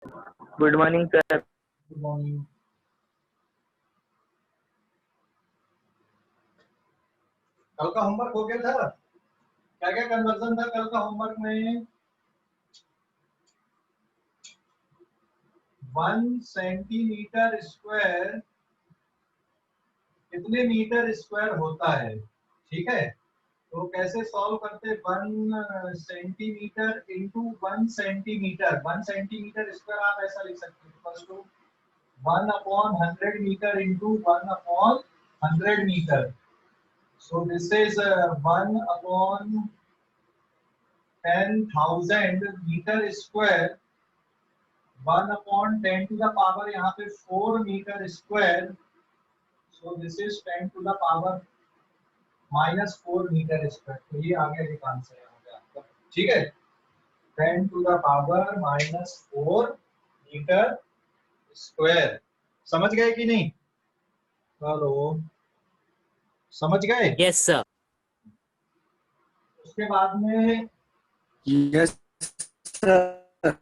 Good morning sir. Good morning. कल का homework हो गया था? क्या क्या कन्वर्जन था कल का होमवर्क में? 1 सेंटीमीटर स्क्वायर कितने मीटर स्क्वायर होता है? ठीक है, तो कैसे सॉल्व करते? 1 centimetre into 1 centimetre, 1 centimetre square आप ऐसा लिख सकते हैं equal to 1/100 metre into 1/100 metre. So this is 1/10,000 metre square, 1/10 to the power यहाँ पे 4 metre square. So this is 10 to the power -4 metre square. तो ये आगे एक आंसर है आपका, ठीक है। 10 to the power -4 metre square. समझ गए कि नहीं? हेलो, समझ गए? Yes sir. उसके बाद में यस सर।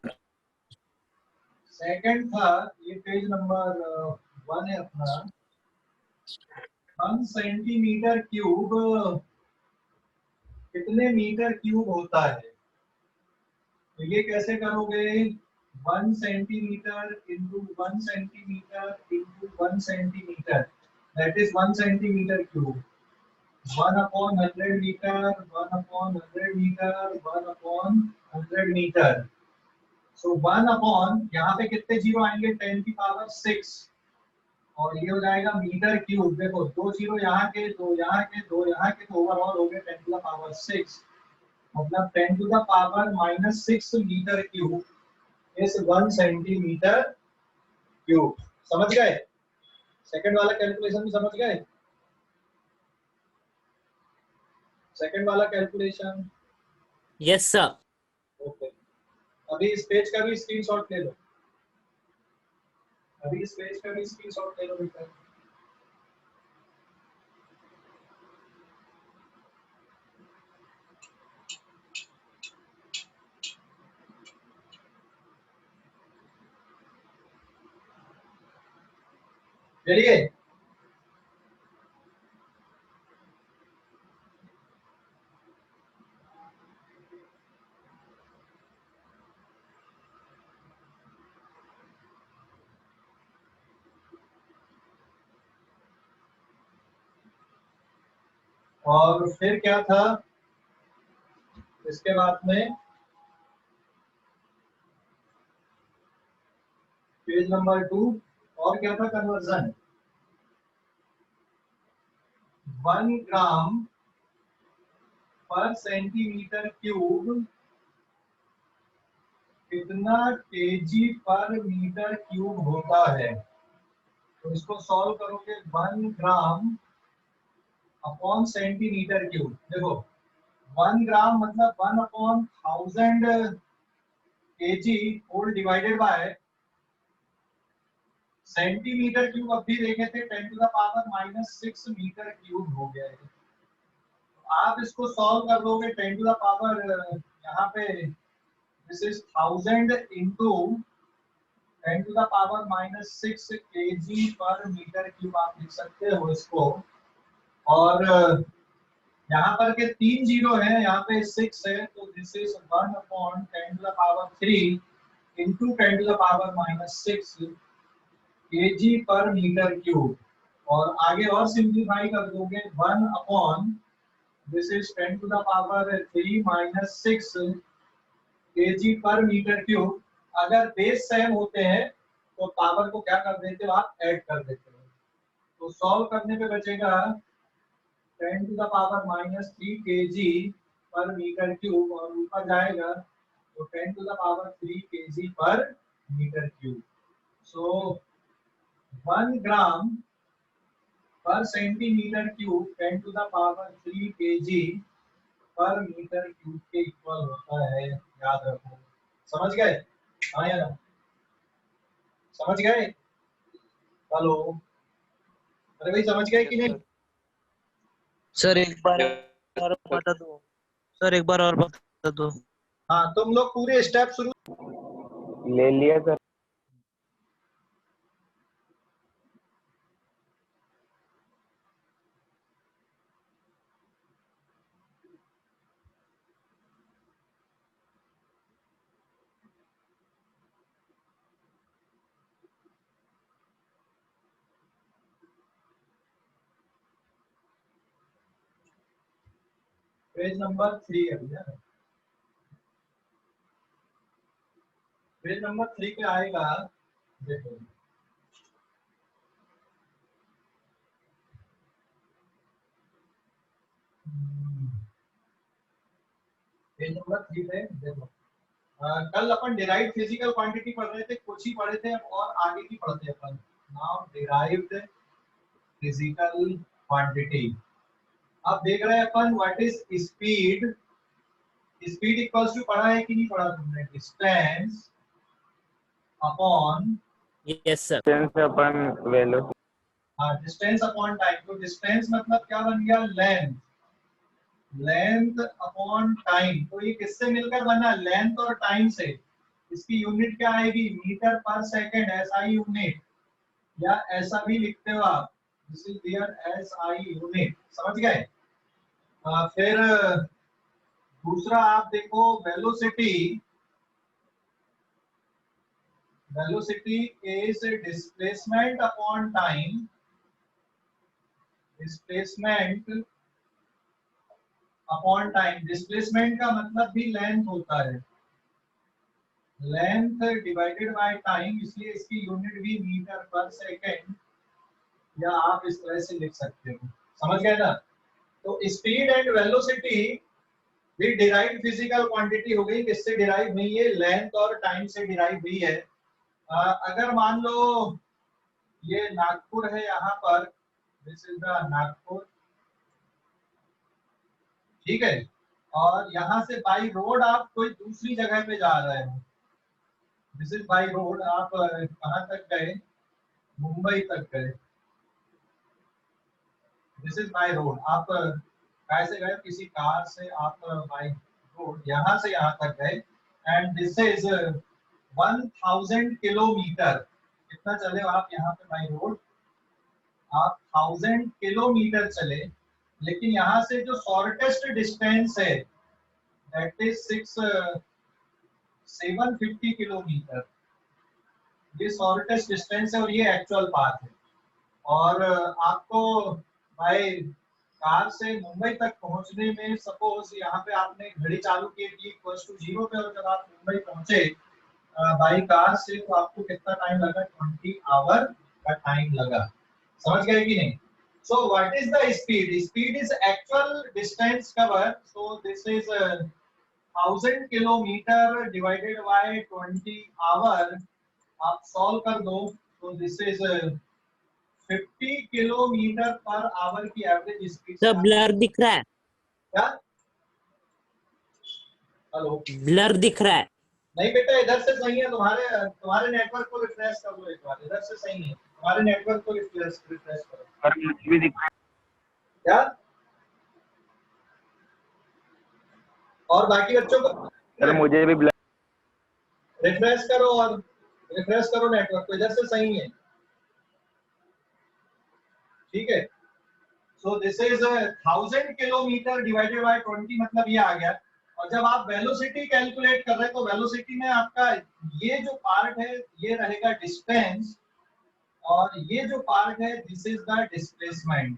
सेकंड था, ये पेज नंबर 1 है अपना। 1 सेंटीमीटर क्यूब कितने मीटर क्यूब होता है? तो ये कैसे करोगे? 1 centimetre into 1 centimetre into 1 centimetre, that is 1 centimetre cube. 1/100 metre, 1/100 metre, 1/100 metre. So 1 यहाँ पे कितने जीरो आएंगे? 10 की पावर 6, और ये हो जाएगा मीटर क्यूब। देखो 2 जीरो यहाँ के, 2 यहाँ के, 2 यहाँ के, तो ओवरऑल हो गए 10 टू द पावर 6, मतलब 10 to the power -6 metre cube इस 1 सेंटीमीटर क्यूब। समझ गए? सेकंड वाला कैलकुलेशन भी समझ गए? सेकंड वाला कैलकुलेशन? Yes sir. ओके, अभी इस पेज का भी स्क्रीनशॉट ले लो। अभी इस पेज का भी स्क्रीनशॉट ले लो बेटा। चलिए, और फिर क्या था इसके बाद में? पेज नंबर 2, और क्या था conversion? 1 gram per centimetre cube कितना केजी पर मीटर क्यूब होता है? तो इसको सॉल्व करोगे 1 ग्राम अपॉन सेंटीमीटर क्यूब। देखो 1 ग्राम मतलब 1/1000 kg whole divided by centimetre cube. अब भी देखे थे 10 to the power -6 metre cube हो गया है। आप इसको सॉल्व कर दोगे 10 टू द पावर, यहाँ पे this is 1000 into 10 to the power -6 kg per metre cube आप लिख सकते हो इसको। और यहाँ पर के 3 जीरो है, यहाँ पे 6 है, तो this is 1/10 to the power 3 into 10 to the power -6 kg per metre cube. और आगे और सिंप्लीफाई कर दोगे 1 upon this is 10 to the power 3 -6 kg per metre cube. अगर बेस सेम होते हैं तो पावर को क्या कर देते हो आप? ऐड कर देते हो। तो सॉल्व करने पे बचेगा 10 to the power -3 kg per metre cube, और ऊपर जाएगा तो 10 to the power 3 kg per metre cube. So 1 gram per centimetre cube 10 to the power 3 kg per metre cube के इक्वल होता है, याद रखो। समझ गए? हाँ या ना? समझ गए? हेलो, अरे भाई समझ गए कि नहीं? सर एक बार और बता दो। सर एक बार और बता दो। हाँ, तुम लोग पूरे स्टेप शुरू ले लिया सर। पेज नंबर 3 अभी है। पेज नंबर 3 पे आएगा, देखो पेज नंबर 3 पे देखो। कल अपन डिराइव्ड फिजिकल क्वांटिटी पढ़ रहे थे, कुछ ही पढ़े थे और आगे की पढ़ते हैं अपन। Now derived physical quantity. अब देख रहे हैं अपन what is speed. Speed equals to पढ़ा है कि नहीं पढ़ा तुमने? Distance upon, Yes, sir. distance upon velocity. हाँ डिस्टेंस अपॉन टाइम। तो डिस्टेंस मतलब क्या बन गया? लेंथ। Length upon time. तो ये किससे मिलकर बना? लेंथ और टाइम से। इसकी यूनिट क्या आएगी? Metre per second, SI unit, या ऐसा भी लिखते हो आप, this is their SI unit. समझ गए? फिर दूसरा आप देखो velocity. Velocity is displacement upon time. Displacement upon time. Displacement का मतलब भी लेंथ होता है, लेंथ डिवाइडेड बाय टाइम, इसलिए इसकी यूनिट भी मीटर पर सेकंड, या आप इस तरह से लिख सकते हो। समझ गए ना? तो स्पीड एंड वेलोसिटी भी डिराइव्ड फिजिकल क्वांटिटी हो गई। किससे डिराइव हुई है? लेंथ और टाइम से डिराइव हुई है। अगर मान लो ये नागपुर है, यहाँ पर दिस इज द नागपुर, ठीक है, और यहाँ से बाई रोड आप कोई दूसरी जगह पे जा रहे हो, दिस इज बाई रोड। आप कहाँ तक गए? मुंबई तक गए, दिस इज बाई रोड। आप कैसे गए? किसी कार से आप बाई रोड यहाँ से यहाँ तक गए, एंड दिस इज 1000 किलोमीटर। कितना चले हो आप यहाँ पे बाई रोड? आप 1000 किलोमीटर चले, लेकिन यहाँ से जो शॉर्टेस्ट डिस्टेंस है दैट इज 750 किलोमीटर। ये शॉर्टेस्ट डिस्टेंस है और ये एक्चुअल पाथ है। और आपको बाय कार से मुंबई तक पहुंचने में, सपोज यहाँ पे आपने घड़ी चालू की थी इक्वल्स टू 0 पे, और जब आप मुंबई पहुंचे बाई कार से, तो आपको कितना टाइम लगा? 20 आवर का टाइम लगा। समझ गए कि नहीं? So what is the speed? Speed is actual distance cover. So this is 1000 kilometre divided by 20 hour. आप सॉल्व कर दो, तो this is 50 kilometre per hour की एवरेज स्पीड। Sir, blur दिख रहा है। क्या? हेलो? Blur दिख रहा है। नहीं बेटा, इधर से सही है। तुम्हारे नेटवर्क को रिफ्रेश कर लो एक बार। इधर से सही है, तुम्हारे नेटवर्क को रिफ्रेश करो। और मुझे भी दिख रहा क्या? और बाकी बच्चों को है सर, मुझे भी रिफ्रेश करो, और रिफ्रेश करो नेटवर्क को। इधर से सही है, ठीक है? सो this is 1000 kilometre divided by 20, मतलब ये आ गया। और जब आप वेलोसिटी कैलकुलेट कर रहे हैं, तो वेलोसिटी में आपका ये जो पार्ट है ये रहेगा डिस्टेंस, और ये जो पार्ट है दिस इज द डिस्प्लेसमेंट।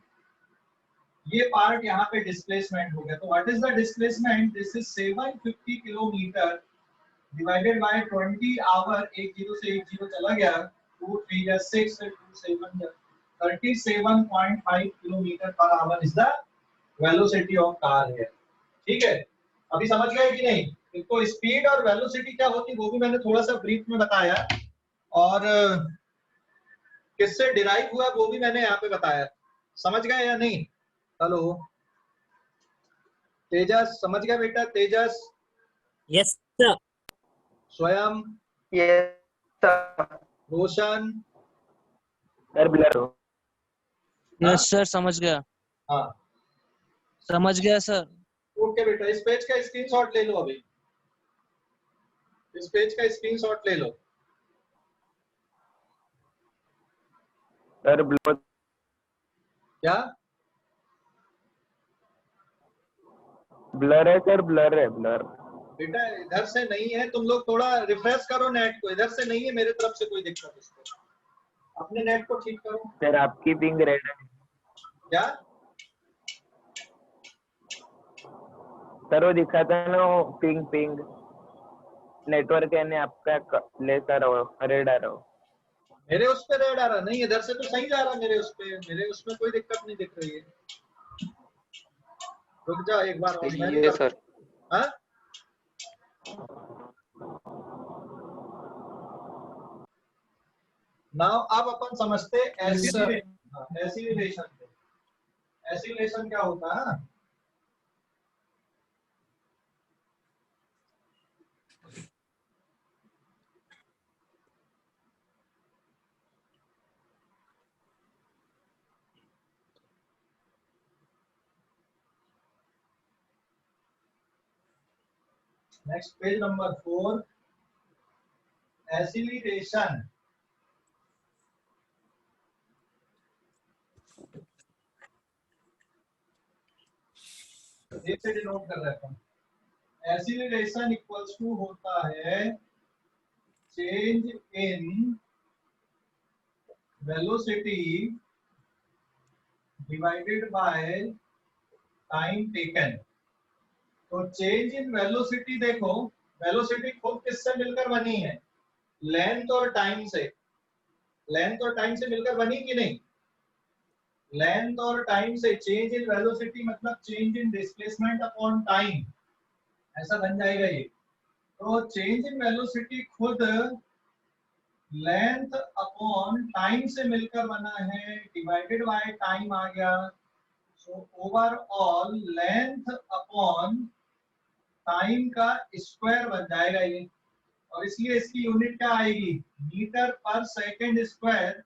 ये पार्ट यहाँ पे डिस्प्लेसमेंट हो गया। तो what is the displacement? This is 750 kilometre divided by 20 hour. एक जीरो से एक जीरो चला गया, 2 3 या 6 2 7 37.5 kilometre per our is the velocity of car है। ठीक है, अभी समझ गए कि नहीं? इसको स्पीड और वेलोसिटी क्या होती है वो भी मैंने थोड़ा सा ब्रीफ में बताया, और किससे डिराइव हुआ वो भी मैंने यहाँ पे बताया। समझ गए या नहीं? हेलो तेजस, समझ गया बेटा? तेजस, Yes, sir. स्वयं, Yes, sir. रोशन, सर ब्लर हो। यस सर, समझ गया। हाँ समझ गया सर। ओके बेटा, इस पेज का स्क्रीनशॉट ले लो। अभी इस पेज का स्क्रीनशॉट ले लो। सर ब्लर क्या? ब्लर है सर, ब्लर है, ब्लर। बेटा इधर से नहीं है, तुम लोग थोड़ा रिफ्रेश करो नेट को। इधर से नहीं है, मेरे तरफ से कोई दिक्कत। इसको अपने नेट को ठीक करो। सर आपकी पिंग रेड है। क्या? सर वो दिखाता है ना वो पिंग पिंग नेटवर्क है ना आपका लेता रहो रेड आ रहा हो। मेरे उस पे रेड आ रहा नहीं, इधर से तो सही जा रहा मेरे उस पे, मेरे उसमें कोई दिक्कत नहीं दिख रही है। रुक जा एक बार और मैं ये सर हाँ नाउ अब अपन समझते एसिलेशन। एसिलेशन क्या होता है? Next page number 4, acceleration. एक से डिनोट कर रहे हैं। एसिलेशन इक्वल्स टू होता है change in velocity divided by time taken. तो चेंज इन वेलोसिटी देखो, वेलोसिटी खुद किससे मिलकर बनी है? लेंथ और टाइम से। लेंथ और टाइम से मिलकर बनी कि नहीं? लेंथ और टाइम से चेंज इन वेलोसिटी मतलब change in displacement upon time, ऐसा बन जाएगा ये। तो चेंज इन वेलोसिटी खुद लेंथ अपॉन टाइम से मिलकर बना है, डिवाइडेड बाय टाइम आ गया। So overall length upon time का स्क्वायर बन जाएगा ये, और इसलिए इसकी यूनिट क्या आएगी? मीटर पर सेकंड स्क्वायर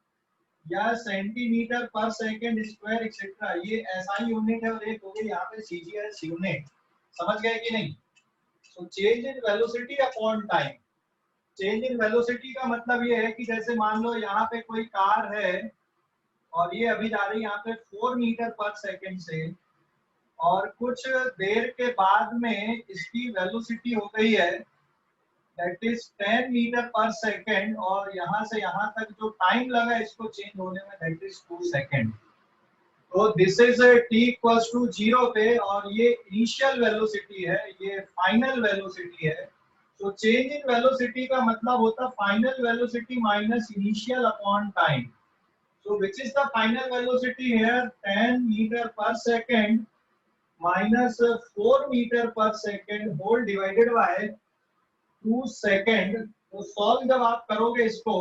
या centimetre per second square etcetera. ये एसआई यूनिट है और एक हो गई यहाँ पे सीजीएस यूनिट। समझ गए कि नहीं? So change in velocity upon time. Change in velocity का मतलब ये है कि जैसे मान लो यहाँ पे कोई कार है और ये अभी जा रही है यहाँ पे 4 मीटर पर सेकंड से, और कुछ देर के बाद में इसकी वेलोसिटी हो गई है that is 10 metre per second, और यहाँ से यहाँ तक जो टाइम लगा इसको चेंज होने में दैट इज 2 सेकंड। तो this is t equals to 0 पे, और ये इनिशियल वेलोसिटी है, ये फाइनल वेलोसिटी है। तो चेंज इन वेलोसिटी का मतलब होता final velocity minus initial upon time. So which is the final velocity here? 10 metre per second minus 4 metre per second whole divided by 2 second. तो solve जब आप करोगे इसको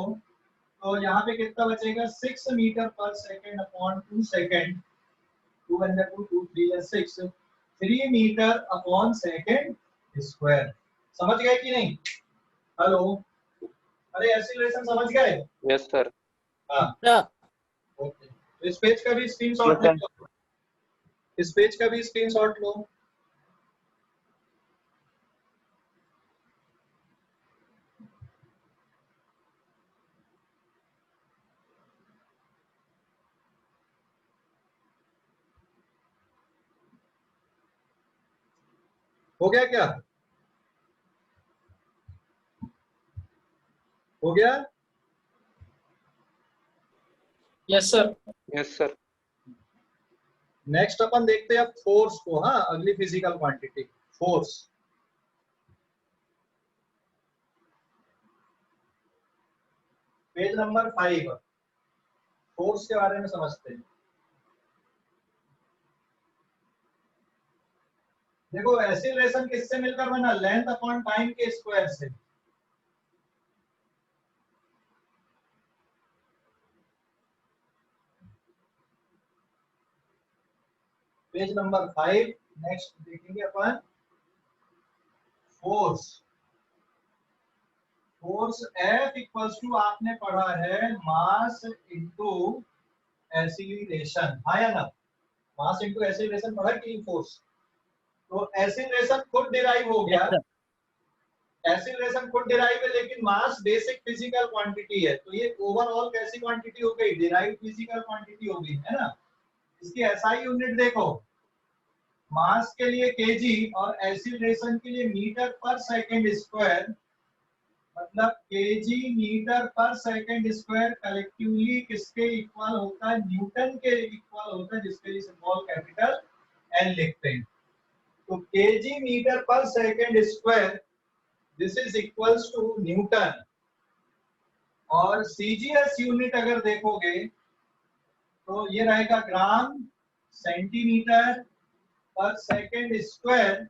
तो यहाँ पे कितना बचेगा? 6 metre per second upon 2 second. 2 1 2 2 3 6, 3 metre upon second square. समझ गए कि नहीं? हेलो, अरे एसिलेशन समझ गए? यस सर हाँ sir. ओके। तो इस पेज का भी स्क्रीनशॉट Yes, लो, इस पेज का भी स्क्रीनशॉट लो। हो गया क्या? हो गया? Yes sir. Yes sir next अपन देखते हैं अब फोर्स को। हाँ, अगली physical quantity force. Page number 5, force के बारे में समझते हैं। देखो एक्सीलरेशन किससे मिलकर बना? लेंथ अपॉन टाइम के स्क्वायर से। पेज नंबर 5 नेक्स्ट देखेंगे अपन force. Force F equals to आपने पढ़ा है मास इनटू एक्सीलरेशन, हाँ या ना? मास इनटू एक्सीलरेशन पढ़ा कि फोर्स? तो एक्सीलरेशन खुद डिराइव हो गया, Yes, sir. एक्सीलरेशन खुद डिराइव है, लेकिन मास बेसिक फिजिकल क्वांटिटी है। तो ये ओवरऑल कैसी क्वांटिटी हो गई? डिराइव फिजिकल क्वांटिटी हो गई, है ना? इसकी एसआई यूनिट देखो, मास के लिए केजी और एक्सीलरेशन के लिए मीटर पर सेकंड स्क्वायर, मतलब KG metre per second square collectively किसके इक्वल होता है? न्यूटन के इक्वल होता है, जिसके लिए सिंबल कैपिटल एन लिखते हैं। तो KG metre per second square this is equals to newton, और सीजीएस यूनिट अगर देखोगे तो ये रहेगा gram centimetre per second square.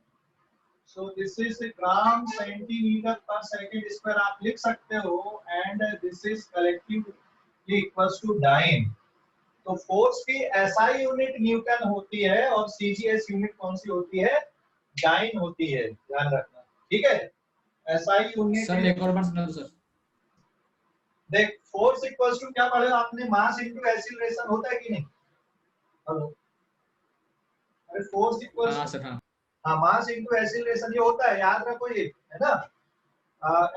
So this is gram centimetre per second square आप लिख सकते हो, and this is collectively equals to dyne. तो फोर्स की एसआई यूनिट न्यूटन होती है और सीजीएस यूनिट कौन सी होती है? डाइन होती है, ध्यान रखना, ठीक है। एसआई यूनिट सर एक और बार सुना दो सर। देख, फोर्स इक्वल्स टू क्या पढ़े आपने? मास इनटू एक्सीलरेशन होता है कि नहीं? हेलो, अरे फोर्स इक्वल्स हाँ सर हाँ। हाँ, मास इनटू एक्सीलरेशन ये होता है, याद रखो ये, है ना।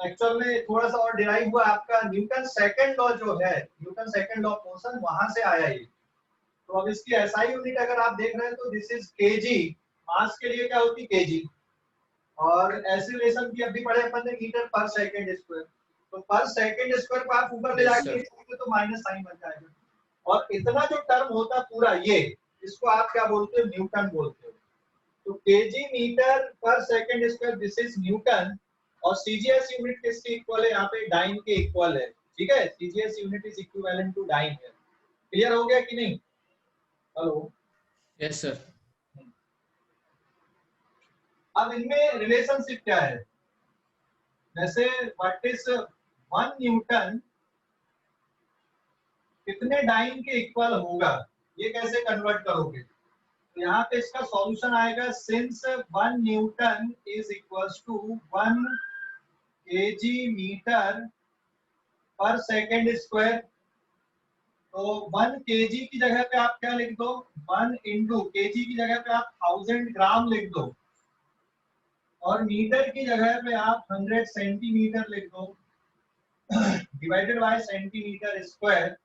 एक्चुअल में थोड़ा सा और डिराइव हुआ आपका न्यूटन सेकंड लॉ जो है, Newton second law of motion, वहां से आया ये। तो अब इसकी एसआई यूनिट अगर आप देख रहे हैं तो दिस इज केजी, मास के लिए क्या होती है? केजी। और एक्सीलरेशन की अभी पढ़े अपन ने मीटर पर सेकंड स्क्वायर, तो पर सेकंड स्क्वायर को आप ऊपर ले Yes, जाके sir. लिखोगे तो माइनस साइन बन जाएगा, और इतना जो टर्म होता है पूरा ये, इसको आप क्या बोलते हो? न्यूटन बोलते हो। तो KG metre per second square this is newton, और सीजीएस यूनिट किसके इक्वल है? यहाँ पे डाइन के इक्वल है, ठीक है। CGS unit is equivalent to dyne है। क्लियर हो गया कि नहीं? Hello, yes sir. अब इनमें रिलेशनशिप क्या है? जैसे व्हाट इज 1 न्यूटन कितने डाइन के इक्वल होगा, ये कैसे कन्वर्ट करोगे? तो यहाँ पे इसका सॉल्यूशन आएगा, since 1 newton is equals to 1 KG metre per second square. तो 1 केजी की जगह पे आप क्या लिख दो? 1 इंटू केजी की जगह पे आप 1000 ग्राम लिख दो, और मीटर की जगह पे आप 100 सेंटीमीटर लिख दो, डिवाइडेड बाय सेंटीमीटर स्क्वायर।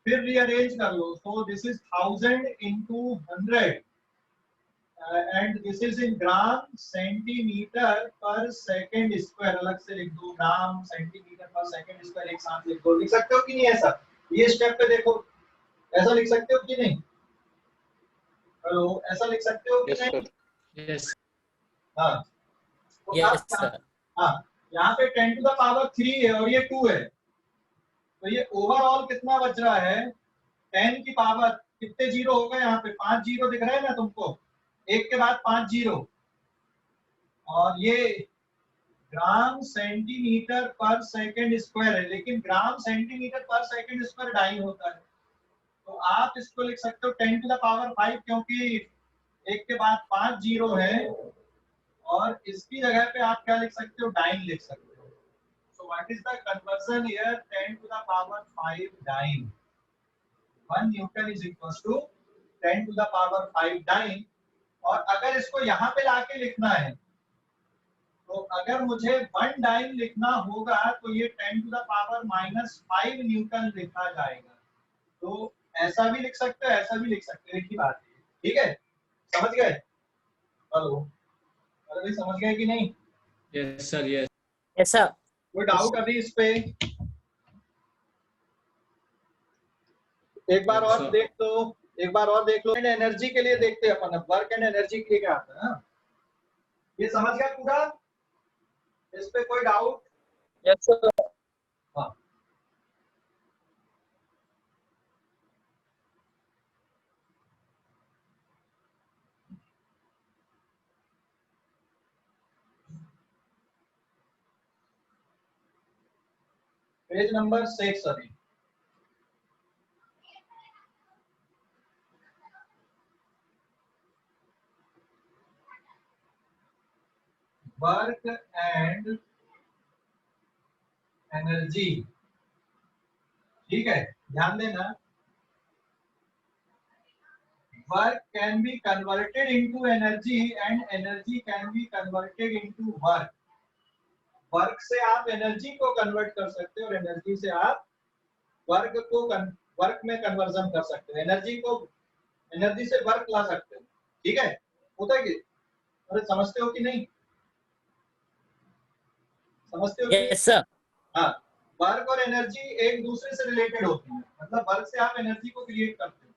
फिर रीअरेंज कर लो, so this is 1000 into 100 and this is in gram centimetre per second square. अलग से लिख दो, gram centimetre per second square एक साथ लिख दो। लिख सकते हो कि नहीं ऐसा? ये स्टेप पे देखो, ऐसा लिख सकते हो कि नहीं? हेलो, ऐसा लिख सकते हो कि यस नहीं? सर। यस हाँ, तो Yes, अब sir. हाँ, यहाँ पे 10 टू द पावर 3 है और ये 2 है, तो ये ओवरऑल कितना बच रहा है? 10 की पावर कितने जीरो हो गए? यहाँ पे 5 जीरो दिख रहे हैं ना तुमको, एक के बाद 5 जीरो, और ये ग्राम सेंटीमीटर पर सेकेंड स्क्वायर है, लेकिन ग्राम centimetre per second square dine होता है। तो आप इसको लिख सकते हो 10 टू द पावर 5, क्योंकि एक के बाद 5 जीरो है, और इसकी जगह पे आप क्या लिख सकते हो? डाइन लिख सकते हो। So what is the conversion here? 10 to the power 5 dyne. 1 newton is equals to 10 to the power 5 dyne. और अगर इसको यहाँ पे लाके लिखना है, तो अगर मुझे 1 डाइन लिखना होगा तो ये 10 टू द पावर -5 न्यूटन लिखा जाएगा। तो ऐसा भी लिख सकते हो, ऐसा भी लिख सकते हो, एक ही बात है, ठीक है। समझ गए? हेलो, अरे भाई समझ गए कि नहीं? Yes sir yes. Yes, sir. कोई डाउट अभी इस पे? एक बार और Sir. देख लो, एक बार और देख लो। एंड एनर्जी के लिए देखते हैं अपन, वर्क एंड एनर्जी के लिए क्या आता है। हाँ? ये समझ गया पूरा? इस पे कोई डाउट? Yes sir. हाँ, पेज नंबर 6 अभी। वर्क एंड एनर्जी, ठीक है, ध्यान देना। Work can be converted into energy and energy can be converted into work. Work से आप एनर्जी को कन्वर्ट कर सकते हो और एनर्जी से आप वर्क को वर्क में कन्वर्जन कर सकते हो। एनर्जी को, एनर्जी से वर्क ला सकते हो, ठीक है। होता है कि अरे समझते हो कि नहीं? समझते हो कि? Yes, sir. हाँ, वर्क और एनर्जी एक दूसरे से रिलेटेड होती है। मतलब वर्क से आप एनर्जी को क्रिएट करते हो,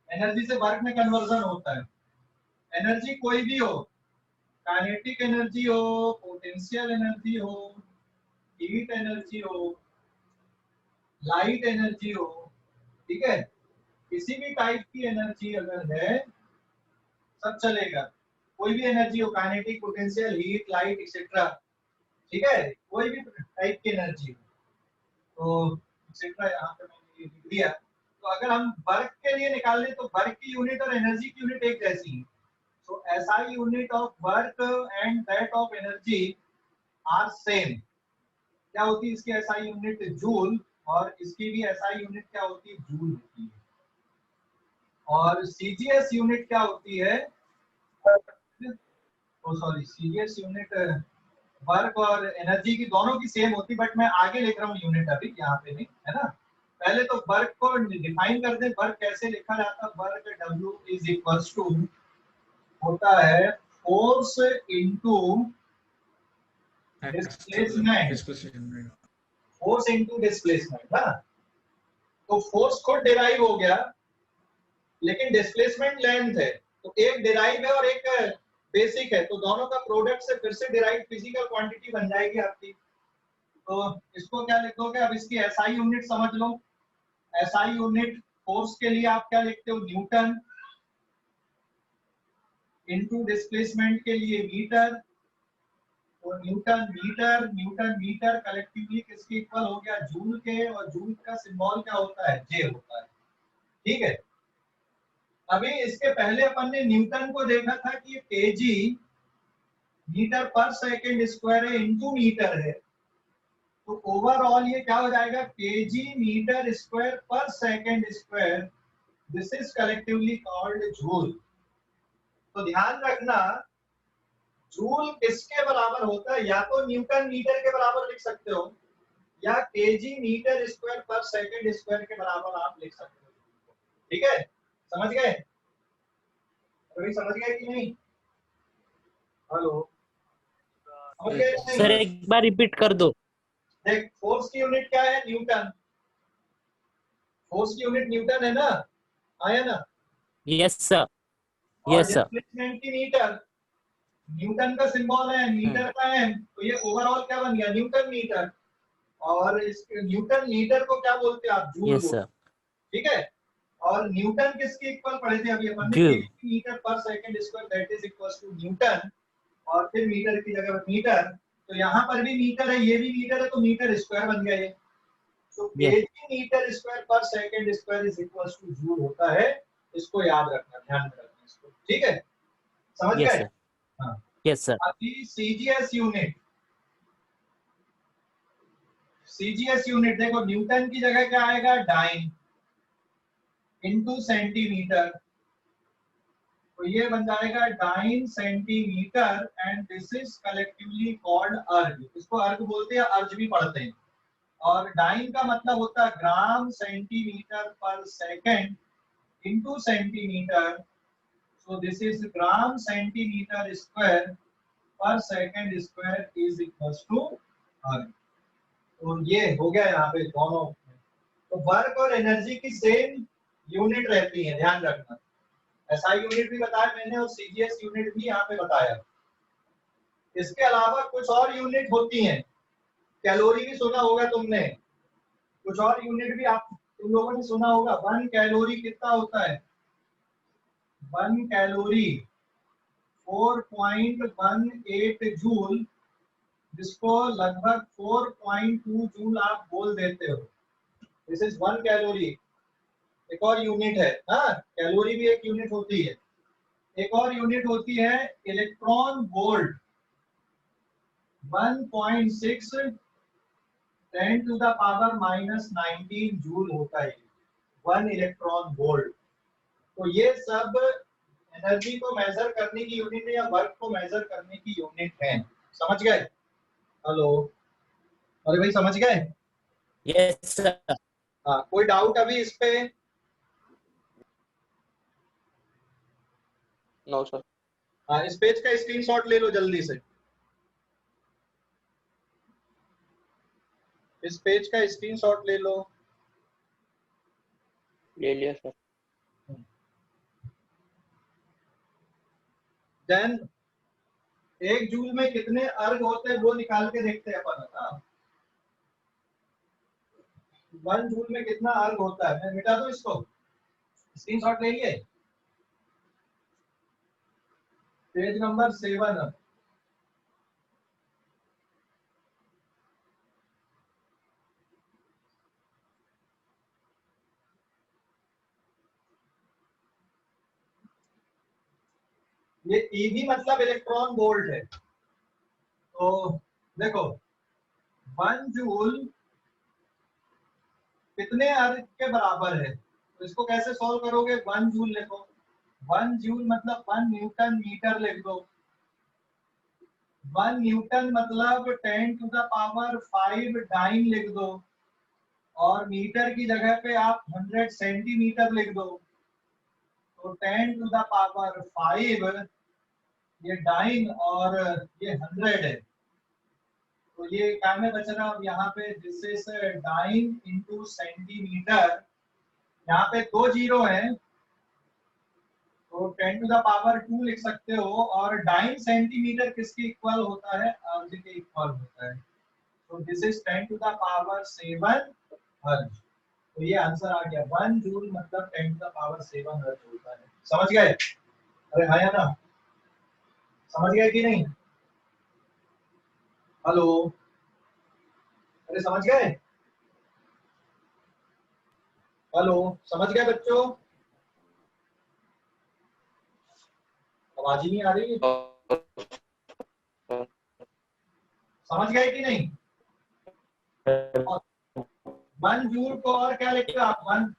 एनर्जी से वर्क में कन्वर्जन होता है। एनर्जी कोई भी हो, काइनेटिक एनर्जी हो, पोटेंशियल एनर्जी हो, हीट एनर्जी हो, लाइट एनर्जी हो, ठीक है, किसी भी टाइप की एनर्जी अगर है सब चलेगा। कोई भी एनर्जी हो, kinetic, potential, heat, light etcetera, ठीक है, कोई भी टाइप की एनर्जी हो, तो एक्सेट्रा यहाँ पे मैंने लिख दिया। तो अगर हम वर्क के लिए निकाल लें तो वर्क की यूनिट और एनर्जी की यूनिट एक जैसी है। So SI unit of work and that of energy are same. क्या होती है इसकी SI यूनिट? जूल, और इसकी भी SI यूनिट क्या होती है? जूल होती है। और CGS यूनिट क्या होती है? सॉरी, CGS यूनिट वर्क और एनर्जी की दोनों की सेम होती, बट मैं आगे लिख रहा हूँ यूनिट, अभी यहाँ पे नहीं है ना। पहले तो वर्क को डिफाइन कर दे। वर्क कैसे लिखा जाता है? Work W is equals to होता है force into displacement, force into displacement ना। तो फोर्स खुद डिराइव हो गया, लेकिन डिस्प्लेसमेंट लेंथ है, तो एक डिराइव है और एक बेसिक है, तो दोनों का प्रोडक्ट से फिर से डिराइव फिजिकल क्वांटिटी बन जाएगी आपकी। तो इसको क्या लिखोगे? अब इसकी SI यूनिट समझ लो। SI यूनिट फोर्स के लिए आप क्या लिखते हो? न्यूटन, इनटू डिस्प्लेसमेंट के लिए मीटर, तो न्यूटन मीटर कलेक्टिवली किसके इक्वल हो गया? जूल के, और जूल का सिंबल क्या होता है? जे होता है, ठीक है। अभी इसके पहले अपन ने न्यूटन को देखा था कि ये KG metre per second square है, इनटू मीटर है, तो ओवरऑल ये क्या हो जाएगा? KG metre square per second square, this is collectively called joule. तो ध्यान रखना, जूल किसके बराबर होता है? या तो न्यूटन मीटर के बराबर लिख सकते हो, या KG metre square per second square के बराबर आप लिख सकते हो, ठीक है। समझ गए? अभी समझ गए कि नहीं? हेलो, समझ गए कि सर नहीं? एक बार रिपीट कर दो। देख, फोर्स की यूनिट क्या है? न्यूटन। फोर्स की यूनिट न्यूटन है ना, आया ना। यस सर, और यस सर। डिस्प्लेसमेंट की मीटर, न्यूटन का सिंबल है, मीटर का है, तो ये ओवरऑल क्या बन गया? Newton metre. और इस न्यूटन मीटर को क्या बोलते हैं आप? जूल यस बोलते सर। हैं, ठीक है। और न्यूटन किसके इक्वल पढ़े थे अभी अपन ने? Joule. Metre per second square, that is equals to newton, और फिर मीटर की जगह मीटर। तो यहाँ पर भी मीटर है, ये भी मीटर है, तो मीटर स्क्वायर बन गया ये। तो KG metre square per second square is equals two joule होता है। इसको याद रखना, ध्यान में रखना इसको, ठीक है। समझ यस गए? सर, हाँ। Yes sir. अभी सीजीएस यूनिट, सीजीएस यूनिट देखो, न्यूटन की जगह क्या आएगा? डाइन इनटू सेंटीमीटर, तो ये बन जाएगा dyne centimetre, and this is collectively called अर्ग। इसको अर्ग बोलते हैं, अर्ज भी पढ़ते हैं। और डाइन का मतलब होता है gram centimetre per second into centimetre, so this is gram centimetre square per second square is equals to erg. तो ये हो गया यहाँ पे दोनों। तो वर्क और एनर्जी की सेम यूनिट रहती है, ध्यान रखना। एसआई यूनिट भी बताया मैंने, और सीजीएस यूनिट भी यहाँ पे बताया। इसके अलावा कुछ और यूनिट होती हैं। कैलोरी भी सुना होगा तुमने, कुछ और यूनिट भी आप तुम लोगों ने सुना होगा। 1 कैलोरी कितना होता है? 1 कैलोरी 4.18 जूल, जिसको लगभग 4.2 जूल आप बोल देते हो। This is 1 calorie. एक और यूनिट है, हाँ, कैलोरी भी एक यूनिट होती है। एक और यूनिट होती है electron volt, 1.6 10 to the power -19 joule होता है 1 इलेक्ट्रॉन वोल्ट। तो ये सब एनर्जी को मेजर करने की यूनिट है, या वर्क को मेजर करने की यूनिट है। समझ गए? हेलो, अरे भाई समझ गए? Yes sir. हाँ, कोई डाउट अभी इस पे? No sir. हाँ, इस पेज का स्क्रीनशॉट ले लो जल्दी से। इस पेज का स्क्रीनशॉट ले लो। ले लिया सर। देन एक जूल में कितने अर्ग होते हैं वो निकाल के देखते हैं अपन ना। 1 जूल में कितना अर्ग होता है, मैं मिटा दूं इसको, स्क्रीनशॉट ले लिए। Page number 7। ये ईवी मतलब इलेक्ट्रॉन वोल्ट है। तो देखो 1 जूल कितने अर्ग के बराबर है, तो इसको कैसे सॉल्व करोगे। 1 जूल लिखो, 1 जूल मतलब 1 न्यूटन मीटर लिख दो। 1 न्यूटन मतलब 10⁵ डाइन लिख दो, और मीटर की जगह पे आप 100 सेंटीमीटर लिख दो। तो 10⁵ ये डाइन और ये 100 है। तो ये क्या में बच रहा अब यहाँ पे, this is dyne into centimetre. यहाँ पे 2 जीरो है तो 10⁻² लिख सकते हो। और डाइन सेंटीमीटर किसके इक्वल होता है, अर्ज के इक्वल होता है। तो दिस इज 10⁻7 अर्ज। तो ये आंसर आ गया, 1 जूल मतलब 10⁻7 अर्ज होता है। समझ गए? अरे हाँ या ना, समझ गए कि नहीं? हेलो, अरे समझ गए? हेलो, समझ गए बच्चों? आवाज ही नहीं आ रही, समझ गए कि नहीं? 1 जूल को और क्या लिखते हो आप, 1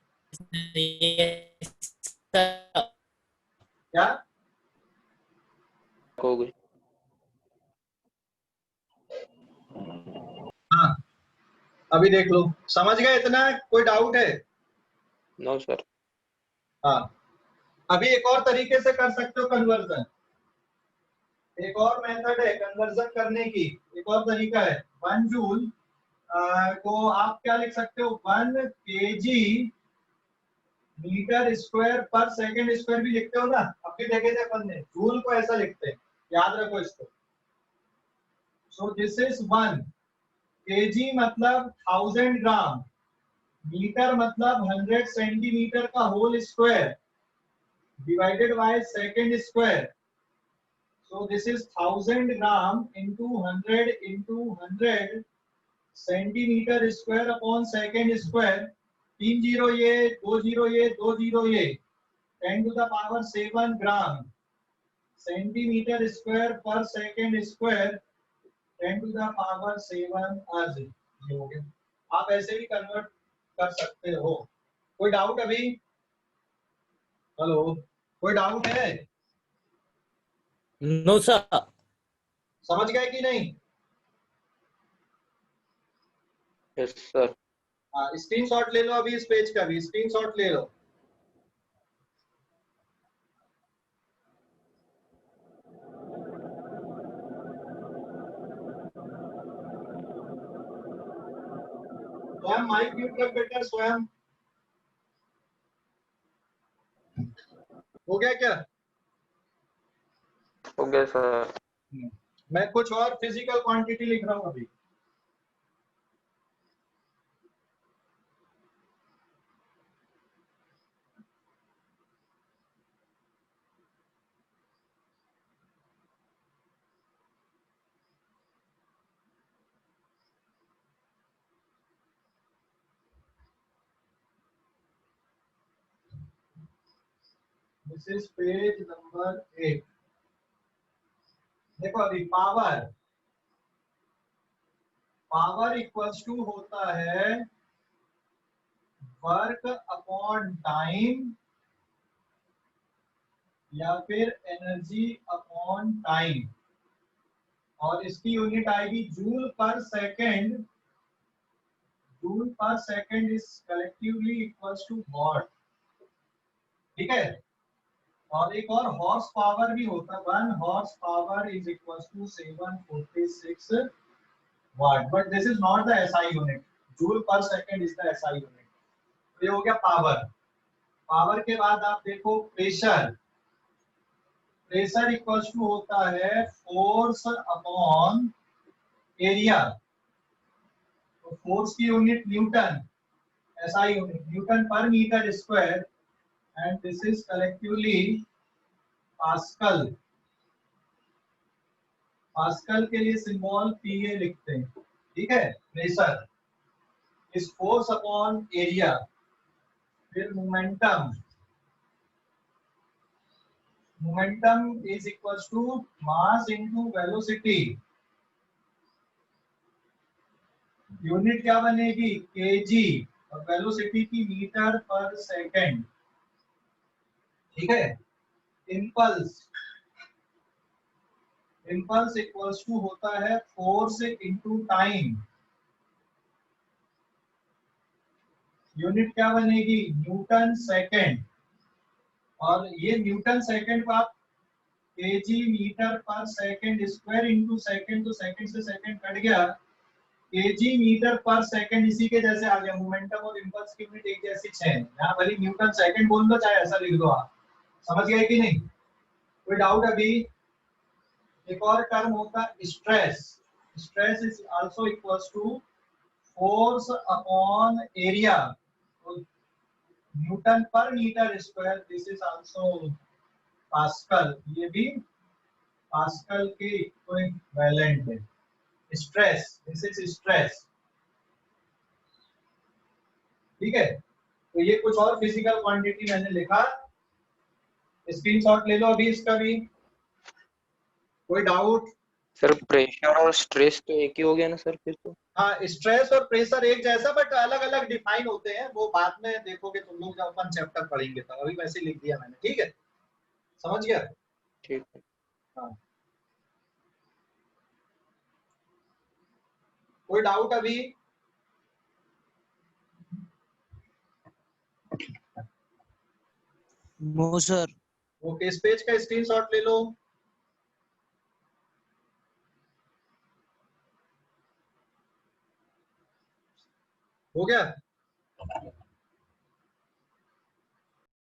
क्या हो गई। हाँ अभी देख लो, समझ गए इतना? कोई डाउट है? No sir. हाँ अभी एक और तरीके से कर सकते हो कन्वर्जन। एक और मेथड है कन्वर्जन करने की, एक और तरीका है। 1 जूल को आप क्या लिख सकते हो, 1 kg metre square per second square भी लिखते हो ना, अब भी देखे थे अपन ने। जूल को ऐसा लिखते हैं, याद रखो इसको। सो दिस इज 1 kg मतलब 1000 ग्राम, मीटर मतलब 100 सेंटीमीटर का whole square divided by second square. So this is 1000 gram into 100 into 100 centimetre square upon second square. 3 zero ये, 2 जीरो ये, 2 जीरो ये, 10⁻7 gram centimetre square per second square 10⁻7 erg ये हो गया। आप ऐसे भी कन्वर्ट कर सकते हो। कोई डाउट अभी? हेलो, कोई डाउट है? No sir. समझ गए कि नहीं? Yes sir. हाँ स्क्रीनशॉट ले लो, अभी इस पेज का भी स्क्रीनशॉट ले लो। स्वयं माइक म्यूट कर बेटा, स्वयं। हो गया क्या? हो गया सर। मैं कुछ और फिजिकल क्वांटिटी लिख रहा हूँ अभी। This is page number 8। देखो अभी पावर, पावर इक्वल्स टू होता है वर्क अपॉन टाइम या फिर एनर्जी अपॉन टाइम, और इसकी यूनिट आएगी joule per second. Joule per second is collectively equals to watt, ठीक है। और एक और हॉर्स पावर भी होता है, 1 horsepower is equals to 746 watt, but this is not the SI unit. Joule per second is the SI unit. ये हो गया पावर। पावर के बाद आप देखो प्रेशर। प्रेशर इक्वल्स टू होता है फोर्स अपॉन एरिया। तो फोर्स की unit newton, SI unit newton per metre square, and this is collectively pascal. Pascal के लिए सिंबल पीए लिखते हैं, ठीक है। Pressure is force upon area. फिर momentum, momentum is equals to mass into velocity. Unit क्या बनेगी, केजी, और वेलोसिटी की मीटर पर सेकंड, ठीक है। इम्पल्स, इम्पल्स इक्वल्स टू होता है फोर्स इनटू टाइम। यूनिट क्या बनेगी, न्यूटन सेकंड, और ये न्यूटन सेकंड को आप KG metre per second square into second, तो सेकंड से सेकंड कट गया, केजी मीटर पर सेकंड इसी के जैसे आ गया। मोमेंटम और इंपल्स की यूनिट एक जैसी 6। यहाँ भले न्यूटन सेकंड बोल दो चाहे ऐसा लिख दो आप, समझ गए कि नहीं, कोई डाउट अभी। एक और टर्म होता है stress. Stress is also equals to force upon area. तो newton per metre square, this is also pascal, ये भी पास्कल के इक्विवेलेंट है। स्ट्रेस, दिस इज स्ट्रेस, ठीक है। तो ये कुछ और फिजिकल क्वांटिटी मैंने लिखा, स्क्रीनशॉट ले लो अभी इसका भी। कोई डाउट? सर प्रेशर और स्ट्रेस तो एक ही हो गया ना सर फिर तो? हाँ, स्ट्रेस और प्रेशर एक जैसा बट अलग अलग डिफाइन होते हैं, वो बाद में देखोगे तुम लोग जब अपन चैप्टर पढ़ेंगे, तो अभी वैसे लिख दिया मैंने, ठीक है, समझ गया। ठीक है। हाँ, कोई डाउट अभी? No sir. ओके, इस पेज का स्क्रीनशॉट ले लो। हो गया?